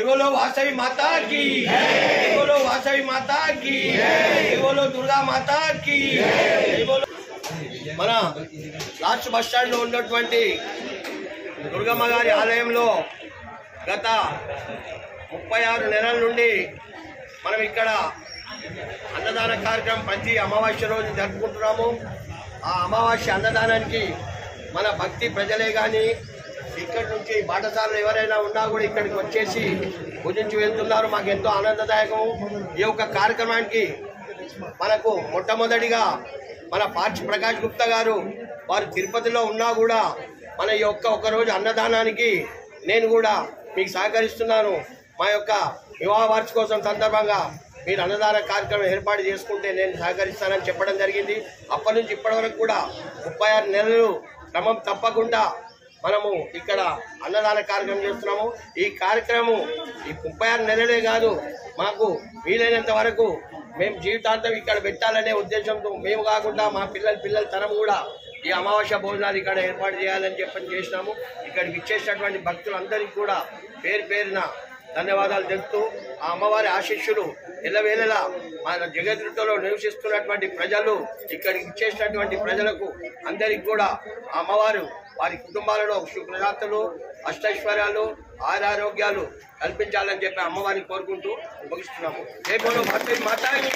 बोलो वासवी माता की बोलो वासवी माता की बोलो दुर्गा माता की बोलो మన లాస్ట్ బస్ స్టాండ్ లో ఉన్నటువంటి దుర్గమ్మ గారి ఆలయంలో గత 36 నెలల నుండి మనం ఇక్కడ అన్నదాన కార్యక్రమం ప్రతి అమావాస్య రోజు జరుపుకుంటున్నాము. ఆ అమావాస్య అన్నదానానికి మన భక్తి ప్రజలే కానీ ఇక్కడి నుంచి బాటసారులు ఎవరైనా ఉన్నా కూడా ఇక్కడికి వచ్చేసి పూజించి వెళ్తున్నారు. మాకు ఎంతో ఆనందదాయకము. ఈ యొక్క కార్యక్రమానికి మనకు మొట్టమొదటిగా మన పార్చి ప్రకాష్ గుప్తా గారు వారు తిరుపతిలో ఉన్నా కూడా మన యొక్క ఒకరోజు అన్నదానానికి నేను కూడా మీకు సహకరిస్తున్నాను. మా యొక్క వివాహ వార్షికోత్సవం సందర్భంగా మీరు అన్నదాన కార్యక్రమం ఏర్పాటు చేసుకుంటే నేను సహకరిస్తానని చెప్పడం జరిగింది. అప్పటి నుంచి ఇప్పటి వరకు కూడా 36 నెలలు క్రమం తప్పకుండా మనము ఇక్కడ అన్నదాన కార్యక్రమం చేస్తున్నాము. ఈ కార్యక్రమం ఈ 36 నెలలే కాదు, మాకు వీలైనంత వరకు మేము జీవితాంతం ఇక్కడ పెట్టాలనే ఉద్దేశంతో మేము కాకుండా మా పిల్లల తరం కూడా ఈ అమావాస్య భోజనాలు ఇక్కడ ఏర్పాటు చేయాలని చెప్పని చేసినాము. ఇక్కడికి ఇచ్చేసినటువంటి భక్తులందరికీ కూడా పేరున ధన్యవాదాలు తెలుపుతూ ఆ అమ్మవారి ఆశీస్సులు ఎల్లవేళలా మన జగద్గుట్టలో నివసిస్తున్నటువంటి ప్రజలు ఇక్కడికి ఇచ్చేసినటువంటి ప్రజలకు అందరికి కూడా ఆ అమ్మవారు వారి కుటుంబాలలో సుఖశాంతులు అష్టైశ్వర్యాలు ఆరోగ్యాలు కల్పించాలని చెప్పి అమ్మవారిని కోరుకుంటూ ముగిస్తున్నాము. జై బోలో భారతీ మాతాకి.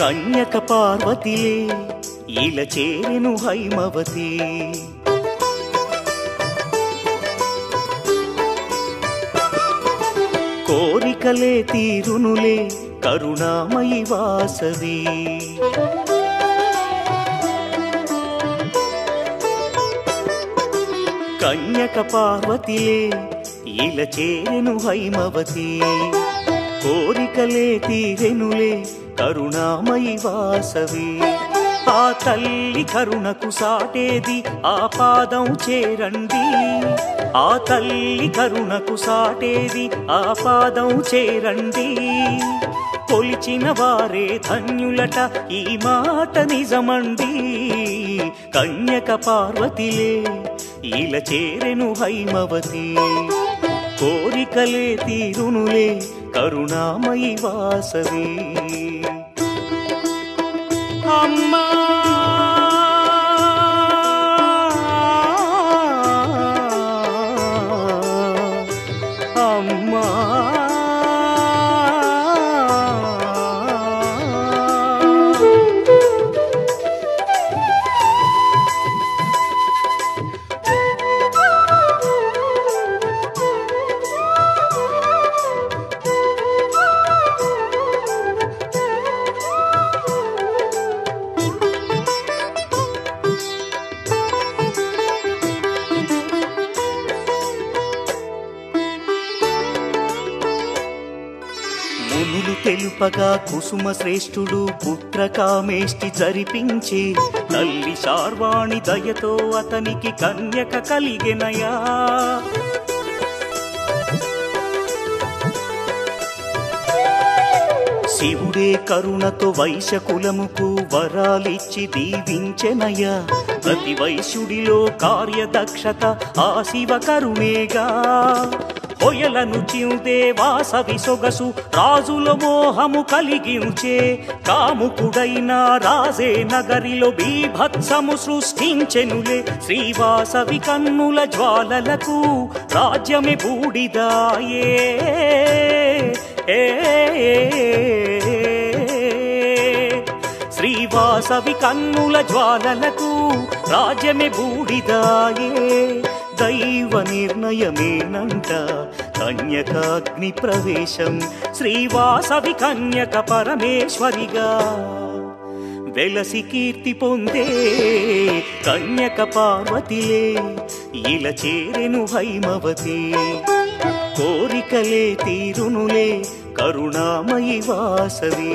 కన్యక పార్వతిలే ఇలా చేరెను హైమవతి. కోరికలే తీరునులే కరుణామయి వాసవి. కన్యక పార్వతిలే ఇలా చేరెను హైమవతి. కోరికలే తీరెనులే కరుణామయి వాసవి. ఆ తల్లి కరుణకు సాటేది ఆ పాదం చేరండి. ఆ తల్లి కరుణకు సాటేది ఆ పాదం చేరండి. కొలిచిన వారే ధన్యులట ఈ మాట నిజమండి. కన్యక పార్వతిలే ఇలా చేరెను హైమవతి. కోరికలే తీరునులే కరుణామయి వాసవి. అమ్మా అమ్మా తెలుపగా కుసుమ శ్రేష్ఠుడు పుత్రకామేష్టి జరిపించే. తల్లి శార్వాణి దయతో అతనికి కన్యక కలిగెనయా. శివుడే కరుణతో వైశ్యకులముకు వరాలిచ్చి దీవించెనయా. ప్రతి వైశ్యుడిలో కార్యదక్షత ఆ శివ కరుణేగా. హొయలను చిందే వాసవి సొగసు రాజుల మోహము కలిగించే. కాముకుడైన రాజే నగరిలో బీభత్సము సృష్టించెనులే. శ్రీవాసవి కన్నుల జ్వాలలకు రాజ్యమే బూడిదాయే. శ్రీవాసవి కన్నుల జ్వాలలకు రాజ్యమే బూడిదాయే. దైవ నిర్ణయమేనంట కన్యకాగ్ని ప్రవేశం. శ్రీవాసవి కన్యక పరమేశ్వరిగా వెలసి కీర్తి పొందే. కన్యక పార్వతిలే ఇలా చేరెను హైమవతి కోరికలే తీరునులే కరుణామయి వాసవి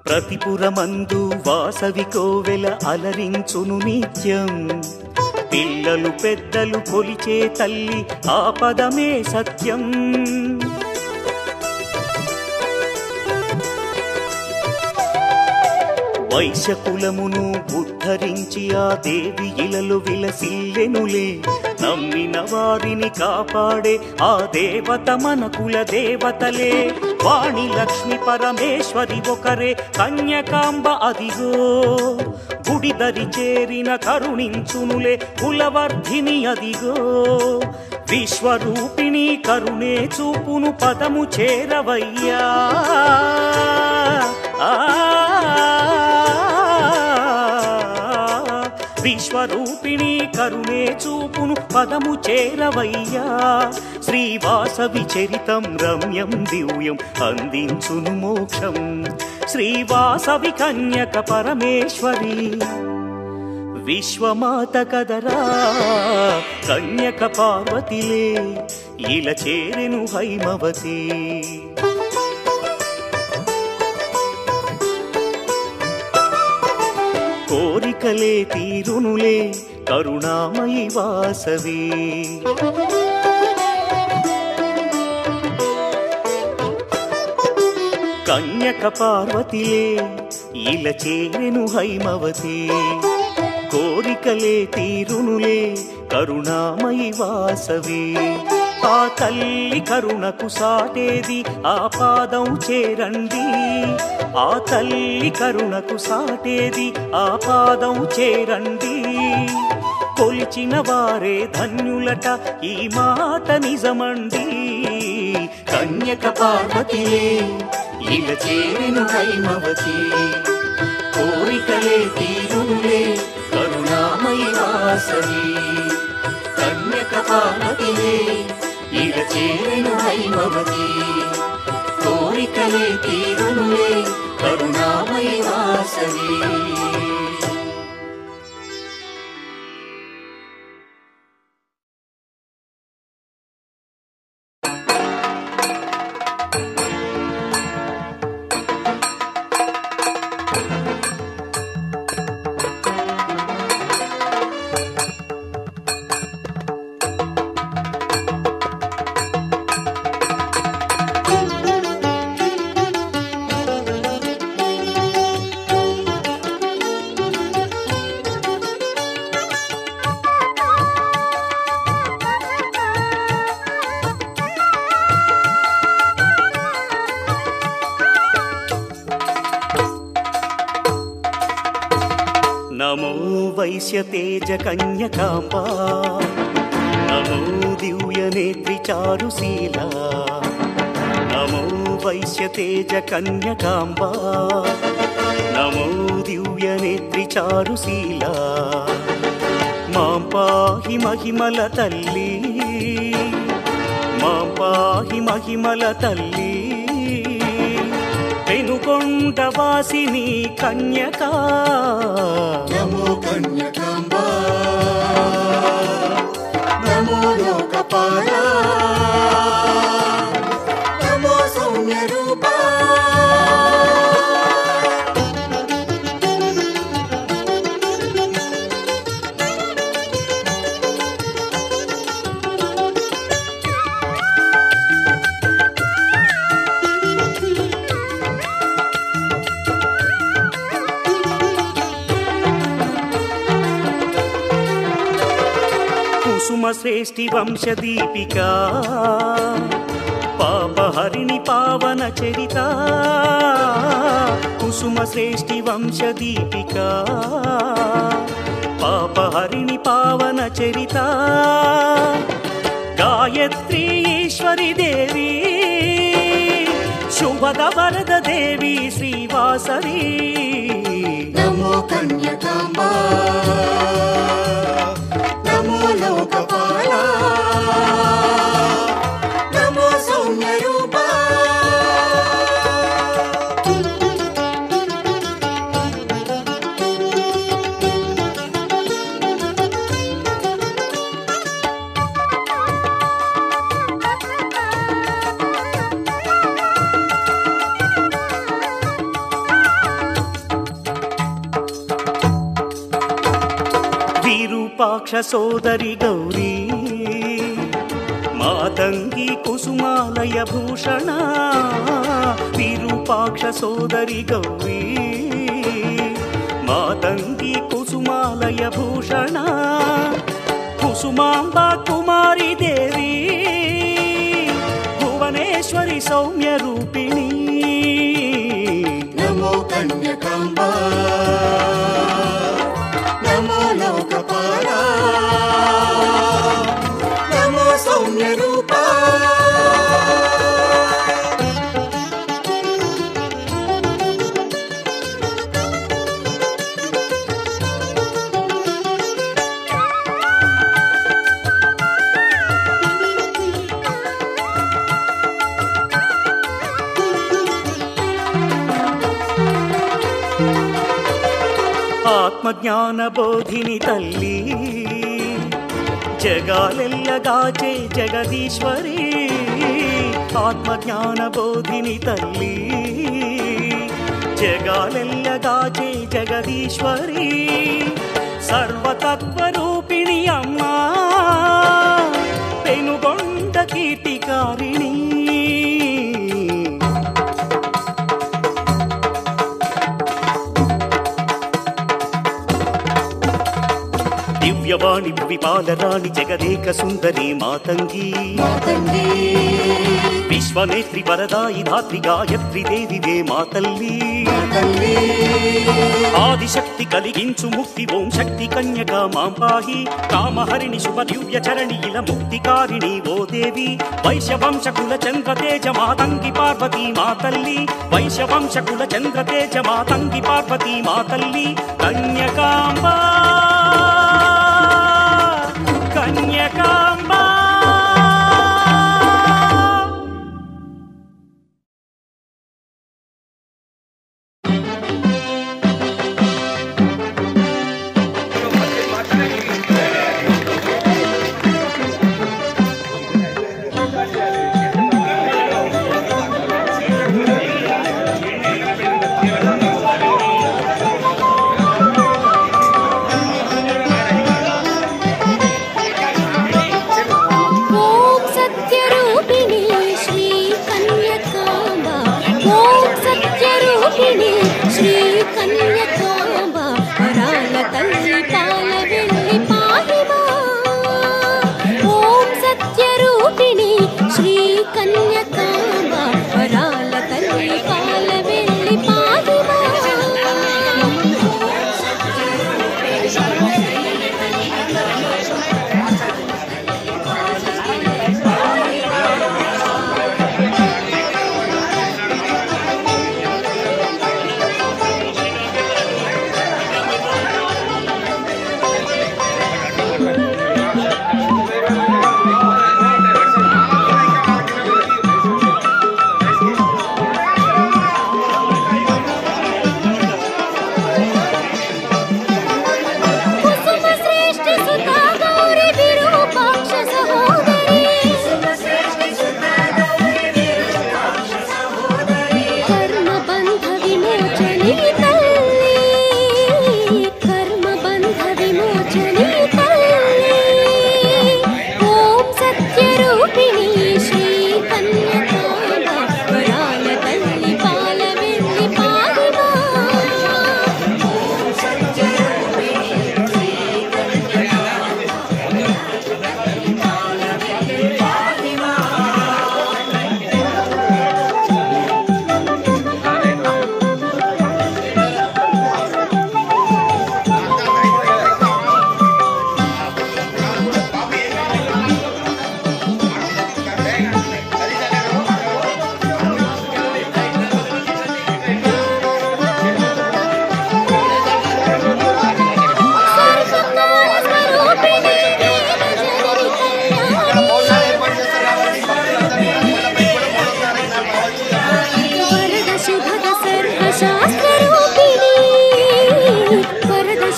ప్రతిపురమందు వాసవి కోవెల అలరించును నిత్యం పిల్లలు పెద్దలు కొలిచే తల్లి ఆ పదమే సత్యం వైశ్యకులమును ఉద్ధరించి ఆ దేవి ఇలలు విలసిల్లెనులే నమ్మిన వారిని కాపాడే ఆ దేవత మన కుల దేవతలే వాణి లక్ష్మి పరమేశ్వరి ఒకరే కన్యకాంబ అదిగో గుడిదరి చేరిన కరుణించునులే కులవర్ధిని అదిగో విశ్వరూపిణి కరుణే చూపును పదము చేరవయ్యా విశ్వరూపిణి కరుణే చూపును పదము చేరవయ్యా శ్రీవాసవి చరితం రమ్యం దివ్యం అందించును మోక్షం శ్రీవాసవి కన్యక పరమేశ్వరి విశ్వమాత కదరా కన్యక పార్వతిలే ఇలా చేరెను హైమవతి కోరికలే తీరునులే కరుణామయి వాసవి కన్యక పార్వతిలే ఇలా చేరెను హైమవతి కోరికలే తీరునులే కరుణామయి వాసవి ఆ తల్లి కరుణకు సాటేది ఆ పాదం చేరండి ఆ తల్లి కరుణకు సాటేది ఆ పాదం చేరండి కొలిచిన వారే ధన్యులట ఈ మాట నిజమండి కన్యక పార్వతిలే ఇలా చేరెను హైమవతి కోరికలే తీరునులే కరుణామయి వాసవి కన్యక పార్వతిలే ఇలా చేరెను హైమవతి కోరికలే తీరునులే కరుణామయి వాసవి నమో వైశ్యతేజ కన్యకాంబా నమో దివ్యనేత్రి చారుశీలా నమో వైశ్యతేజ కన్యకాంబా నమో దివ్యనేత్రి చారుశీలా మాం పాహి మహిమల తల్లి మాం పాహి మహిమల తల్లి పెనుకొండ వాసిని కన్యకా నమో కన్యకాంబా నమో లోకపాలా నమో సౌమ్య రూపా కుసుమ శ్రేష్ఠి వంశదీపికా పాపహరిణి పావన చరిత కుసుమ శ్రేష్ఠి వంశదీపికా చరిత గాయత్రి ఈశ్వరి దేవి శుభద వరద దేవి శ్రీవాసవి నమో కన్యకాంబా నమో లోకపాల నమో సౌమ్య రూపా విరూపాక్ష సోదరి గౌరీ మాతంగి కుసుమాలయ భూషణ విరూపాక్ష సోదరి గౌరీ మాతంగి కుసుమాలయ భూషణ కుసుమాంబ కుమారి దేవి భువనేశ్వరి సౌమ్య రూపిణి నమో కన్యకాంబా నమో లోకపాల నమో సౌమ్య రూపా ఆత్మజ్ఞాన బోధిని తల్లి జగాలెల్లగాచే జగదీశ్వరి ఆత్మజ్ఞాన బోధిని తల్లి జగాలెల్లగాచే జగదీశ్వరి సర్వతత్వరూపిణి అమ్మా పెనుగొండ కీర్తికారిణి దివ్యవాణి విపాలరాణి జగదేక సుందరి మాతంగి విశ్వనేత్రి వరదాయి ధాత్రి గాయత్రి దేవివే మాతల్లి ఆదిశక్తి కలిగించు ముక్తి ఓం శక్తి కన్యగా మాం పాహి కామహరిణి శుభ దివ్య చరణి ఇల ముక్తికారిణి ఓ దేవి వైశ్యవంశకుల చంద్రతేజ మాతంగి పార్వతీ మాతల్లి వైశ్యవంశకుల చంద్రతేజ మాతంగి పార్వతీ మాతల్లి కన్యకాంబా కన్యకాంబా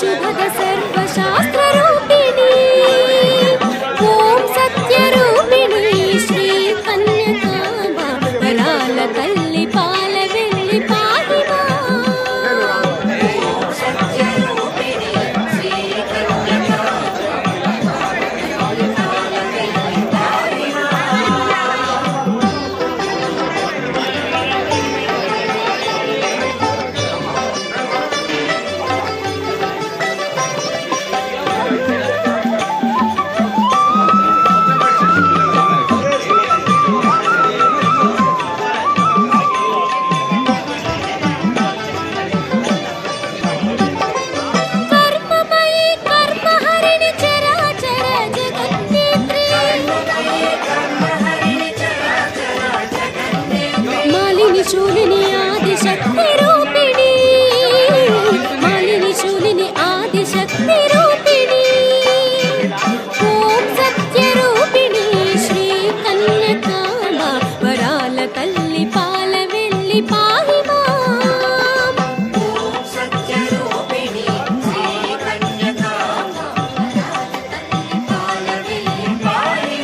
शुभद सर्वशास्त्ररूपिणी ओम सत्यरूपिणी श्री कन्यकांबा वराल तल्ली पाल वेल्ली पाहि मा शूलिनी आदिशक्ति रूपिणी मालिनी शूलिनी आदिशक्ति रूपिणी ओम सत्य रूपिणी श्री कन्यकांबा वराल तल्ली पाल वेल्ली पाहि मां ओम सत्य रूपिणी श्री कन्यकांबा वराल तल्ली पाल वेल्ली पाहि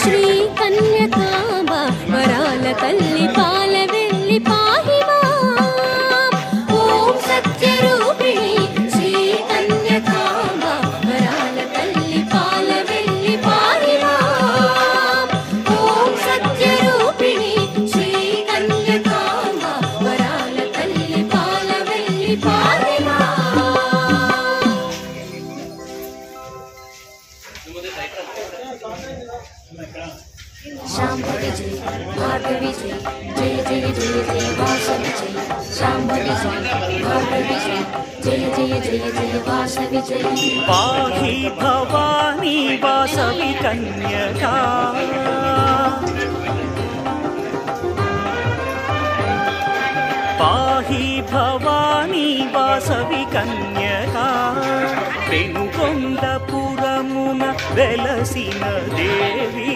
श्री कन्यकांबा वराल तल्ली पाल वेल्ली पाहि मां ओम सत्य रूपिणी श्री कन्यकांबा वराल तल्ली पाल वेल्ली पाहि मां ओम सत्य रूपिणी श्री कन्यकांबा वराल तल्ली पाल वेल्ली पाहि मां शांभवी जय भार्गवी जय जय जय जय जय वासवी जय शांभवी जय भार्गवी जय जय जय जय जय वासवी जय पाहि भवानी वासवी कन्यका पाहि भवानी वासवी कन्यका पेनुगొండపురమున వెలసిన దేవి